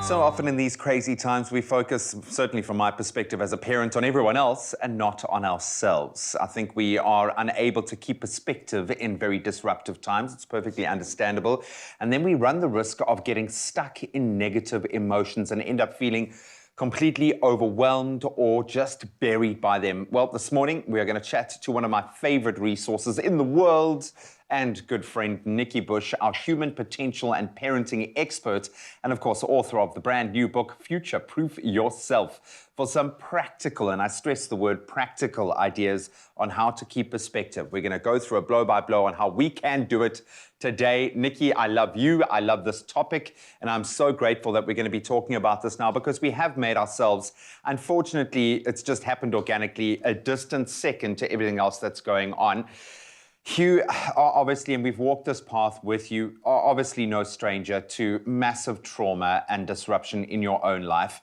So often in these crazy times, we focus, certainly from my perspective as a parent, on everyone else and not on ourselves. I think we are unable to keep perspective in very disruptive times. It's perfectly understandable. And then we run the risk of getting stuck in negative emotions and end up feeling completely overwhelmed or just buried by them. Well, this morning, we are going to chat to one of my favorite resources in the world and good friend, Nikki Bush, our human potential and parenting expert, and of course, author of the brand new book, Future Proof Yourself, for some practical, and I stress the word practical, ideas on how to keep perspective. We're going to go through a blow-by-blow on how we can do it today. Nikki, I love you. I love this topic, and I'm so grateful that we're going to be talking about this now because we have made ourselves, unfortunately, it's just happened organically, a distant second to everything else that's going on. You are obviously, and we've walked this path with you, are obviously no stranger to massive trauma and disruption in your own life.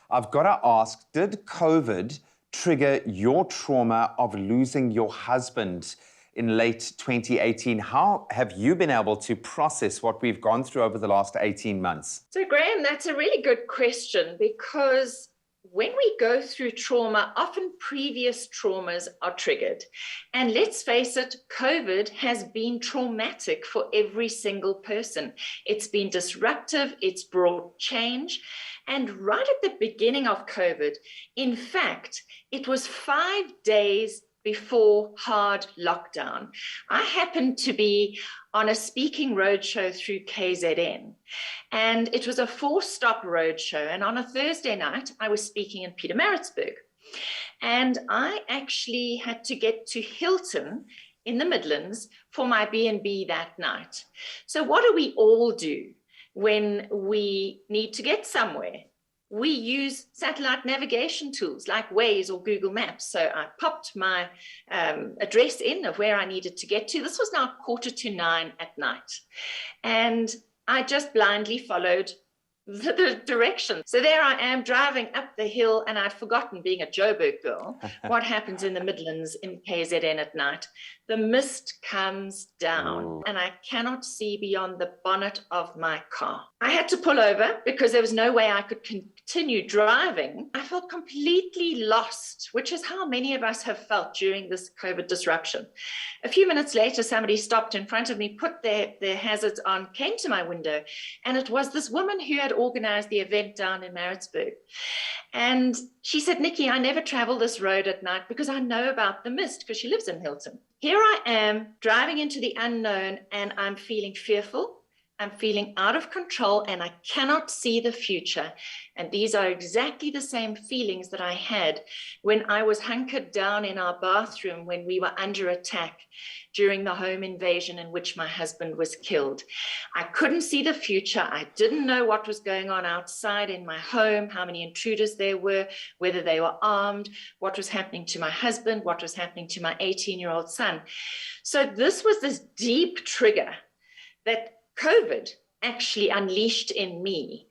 I've got to ask, did COVID trigger your trauma of losing your husband in late 2018? How have you been able to process what we've gone through over the last 18 months? So, Graeme, that's a really good question because when we go through trauma, often previous traumas are triggered. And let's face it, COVID has been traumatic for every single person. It's been disruptive, it's brought change. And right at the beginning of COVID, in fact, it was 5 days before hard lockdown, I happened to be on a speaking roadshow through KZN. And it was a 4-stop roadshow. And on a Thursday night, I was speaking in Pietermaritzburg. And I actually had to get to Hilton in the Midlands for my B&B that night. So what do we all do when we need to get somewhere? We use satellite navigation tools like Waze or Google Maps. So I popped my address in of where I needed to get to. This was now 8:45 at night. And I just blindly followed the directions. So there I am driving up the hill, and I'd forgotten, being a Joburg girl, what happens in the Midlands in KZN at night. The mist comes down and I cannot see beyond the bonnet of my car. I had to pull over because there was no way I could continue driving. I felt completely lost, which is how many of us have felt during this COVID disruption. A few minutes later, somebody stopped in front of me, put their hazards on, came to my window, and it was this woman who had organized the event down in Maritzburg. And she said, "Nikki, I never travel this road at night because I know about the mist," because she lives in Hilton. Here I am driving into the unknown, and I'm feeling fearful. I'm feeling out of control, and I cannot see the future. And these are exactly the same feelings that I had when I was hunkered down in our bathroom when we were under attack during the home invasion in which my husband was killed. I couldn't see the future. I didn't know what was going on outside in my home, how many intruders there were, whether they were armed, what was happening to my husband, what was happening to my 18-year-old son. So this was this deep trigger that COVID actually unleashed in me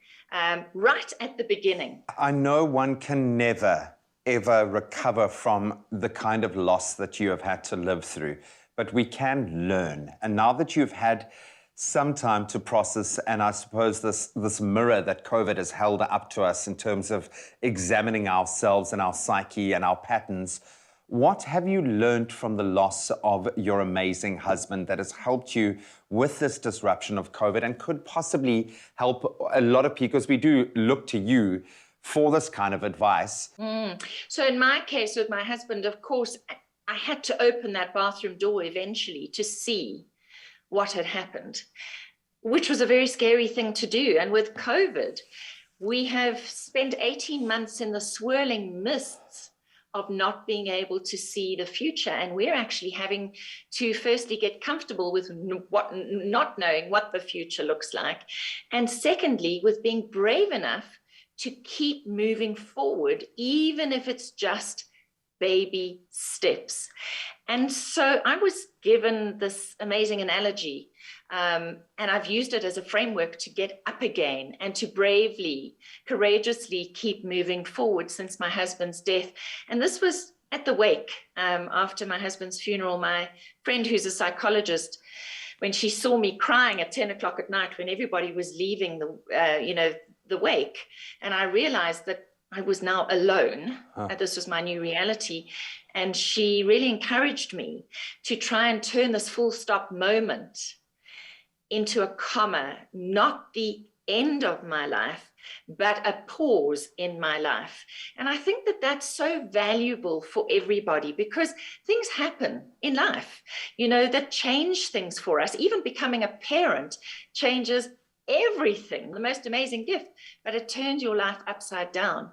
right at the beginning. I know one can never, ever recover from the kind of loss that you have had to live through, but we can learn. And now that you've had some time to process, and I suppose this mirror that COVID has held up to us in terms of examining ourselves and our psyche and our patterns, what have you learned from the loss of your amazing husband that has helped you with this disruption of COVID and could possibly help a lot of people, because we do look to you for this kind of advice? So in my case with my husband, of course, I had to open that bathroom door eventually to see what had happened, which was a very scary thing to do. And with COVID, we have spent 18 months in the swirling mists of not being able to see the future. And we're actually having to firstly get comfortable with not knowing what the future looks like. And secondly, with being brave enough to keep moving forward, even if it's just baby steps. And so I was given this amazing analogy, and I've used it as a framework to get up again and to bravely, courageously keep moving forward since my husband's death. And this was at the wake after my husband's funeral. My friend, who's a psychologist, when she saw me crying at 10 o'clock at night when everybody was leaving the wake. And I realized that I was now alone. And this was my new reality. And she really encouraged me to try and turn this full stop moment into a comma, not the end of my life, but a pause in my life. And I think that that's so valuable for everybody, because things happen in life, that change things for us. Even becoming a parent changes everything, the most amazing gift, but it turns your life upside down.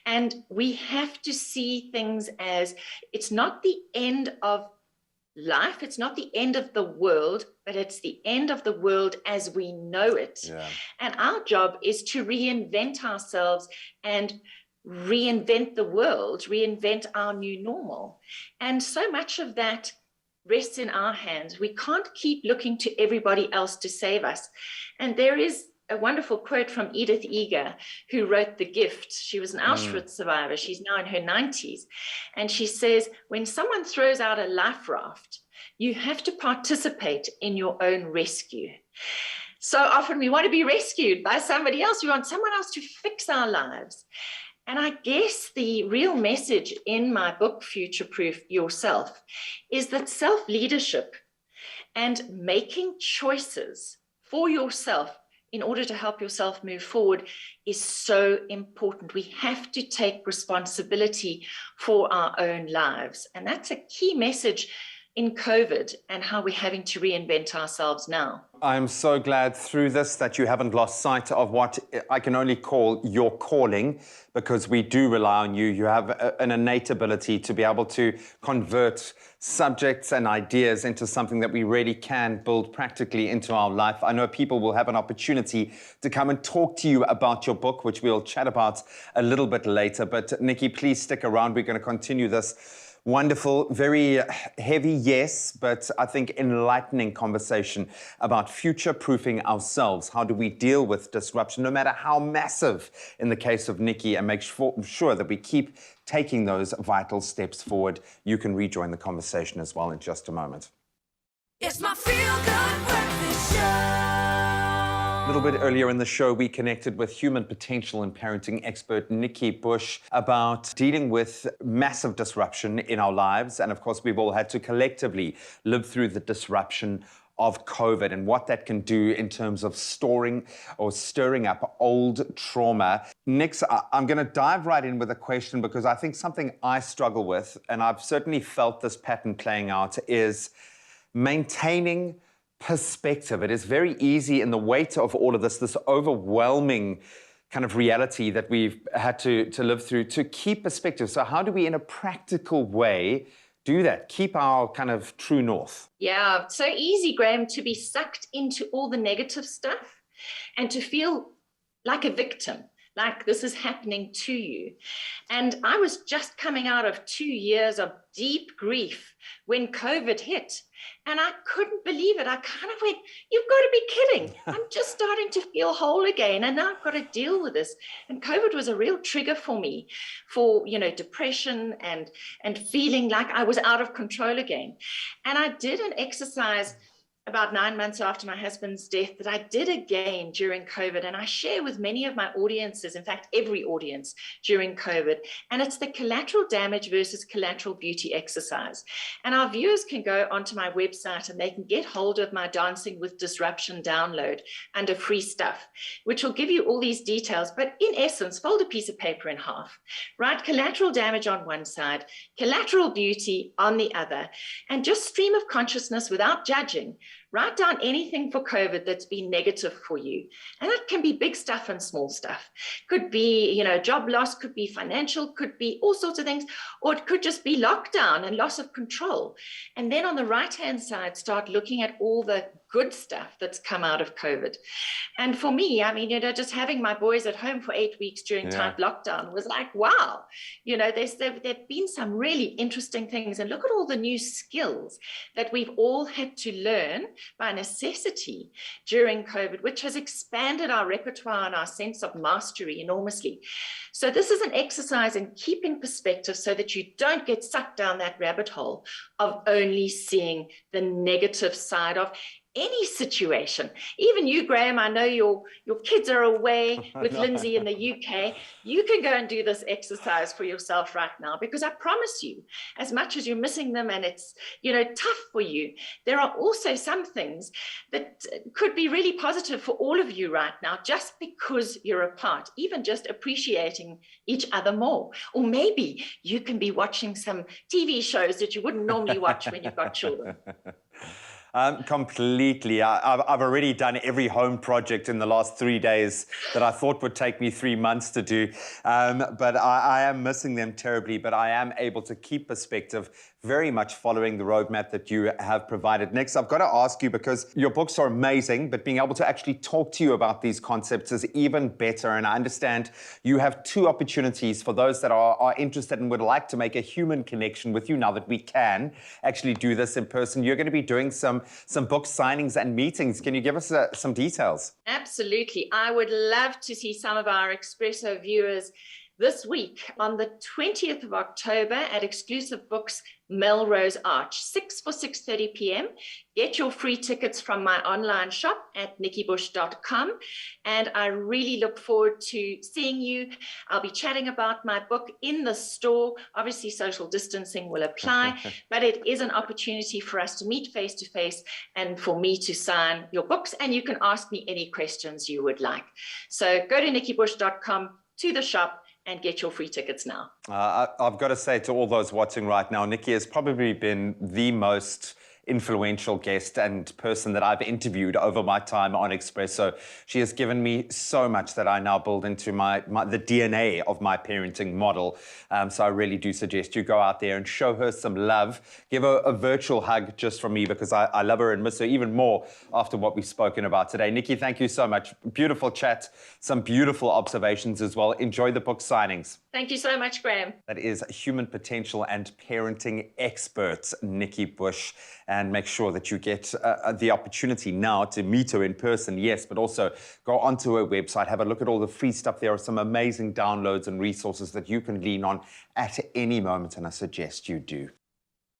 And we have to see things as, it's not the end of life, it's not the end of the world, but it's the end of the world as we know it. Yeah. And our job is to reinvent ourselves and reinvent the world, reinvent our new normal. And so much of that rests in our hands. We can't keep looking to everybody else to save us. And there is a wonderful quote from Edith Eger, who wrote The Gift. She was an Auschwitz survivor. She's now in her 90s. And she says, when someone throws out a life raft, you have to participate in your own rescue. So often we want to be rescued by somebody else. We want someone else to fix our lives. And I guess the real message in my book, Future Proof Yourself, is that self-leadership and making choices for yourself in order to help yourself move forward is so important. We have to take responsibility for our own lives. And that's a key message in COVID and how we're having to reinvent ourselves now. I'm so glad through this that you haven't lost sight of what I can only call your calling, because we do rely on you. You have an innate ability to be able to convert subjects and ideas into something that we really can build practically into our life. I know people will have an opportunity to come and talk to you about your book, which we'll chat about a little bit later. But Nikki, please stick around. We're going to continue this wonderful, very heavy, yes, but I think enlightening conversation about future-proofing ourselves. How do we deal with disruption, no matter how massive in the case of Nikki, and make sure that we keep taking those vital steps forward. You can rejoin the conversation as well in just a moment. It's my feel-good breakfast show. A little bit earlier in the show, we connected with human potential and parenting expert Nikki Bush about dealing with massive disruption in our lives. And of course, we've all had to collectively live through the disruption of COVID and what that can do in terms of storing or stirring up old trauma. Nix, I'm going to dive right in with a question, because I think something I struggle with, and I've certainly felt this pattern playing out, is maintaining perspective. It is very easy in the weight of all of this overwhelming kind of reality that we've had to live through, to keep perspective. So how do we, in a practical way, do that? Keep our kind of true north? Yeah, so easy, Graeme, to be sucked into all the negative stuff and to feel like a victim, like this is happening to you. And I was just coming out of 2 years of deep grief when COVID hit. And I couldn't believe it. I kind of went, you've got to be kidding. I'm just starting to feel whole again. And now I've got to deal with this. And COVID was a real trigger for me for, depression and feeling like I was out of control again. And I did an exercise about 9 months after my husband's death that I did again during COVID. And I share with many of my audiences, in fact, every audience during COVID. And it's the collateral damage versus collateral beauty exercise. And our viewers can go onto my website and they can get hold of my Dancing with Disruption download under free stuff, which will give you all these details. But in essence, fold a piece of paper in half, write collateral damage on one side, collateral beauty on the other, and just stream of consciousness without judging. Write down anything for COVID that's been negative for you. And that can be big stuff and small stuff. Could be, job loss, could be financial, could be all sorts of things, or it could just be lockdown and loss of control. And then on the right-hand side, start looking at all the good stuff that's come out of COVID. And for me, just having my boys at home for 8 weeks during tight lockdown was like, wow, there've been some really interesting things. And look at all the new skills that we've all had to learn by necessity during COVID, which has expanded our repertoire and our sense of mastery enormously. So this is an exercise in keeping perspective so that you don't get sucked down that rabbit hole of only seeing the negative side of any situation. Even you, Graeme, I know your kids are away with Lindsay in the UK. You can go and do this exercise for yourself right now, because I promise you, as much as you're missing them and it's, tough for you, there are also some things that could be really positive for all of you right now, just because you're apart, even just appreciating each other more. Or maybe you can be watching some TV shows that you wouldn't normally watch when you've got children. Completely. I've already done every home project in the last 3 days that I thought would take me 3 months to do. But I am missing them terribly, but I am able to keep perspective, very much following the roadmap that you have provided. Next, I've got to ask you, because your books are amazing, but being able to actually talk to you about these concepts is even better. And I understand you have 2 opportunities for those that are interested and would like to make a human connection with you now that we can actually do this in person. You're going to be doing some book signings and meetings. Can you give us some details? Absolutely. I would love to see some of our Expresso viewers this week on the 20th of October at Exclusive Books, Melrose Arch, 6 p.m. Get your free tickets from my online shop at nikkibush.com. And I really look forward to seeing you. I'll be chatting about my book in the store. Obviously, social distancing will apply, but it is an opportunity for us to meet face to face and for me to sign your books. And you can ask me any questions you would like. So go to nikkibush.com, to the shop, and get your free tickets now. I've got to say to all those watching right now, Nikki has probably been the most influential guest and person that I've interviewed over my time on Expresso. She has given me so much that I now build into the DNA of my parenting model. So I really do suggest you go out there and show her some love. Give her a virtual hug just from me, because I love her and miss her even more after what we've spoken about today. Nikki, thank you so much. Beautiful chat, some beautiful observations as well. Enjoy the book signings. Thank you so much, Graeme. That is human potential and parenting expert, Nikki Bush. And make sure that you get the opportunity now to meet her in person, yes, but also go onto her website, have a look at all the free stuff. There are some amazing downloads and resources that you can lean on at any moment, and I suggest you do.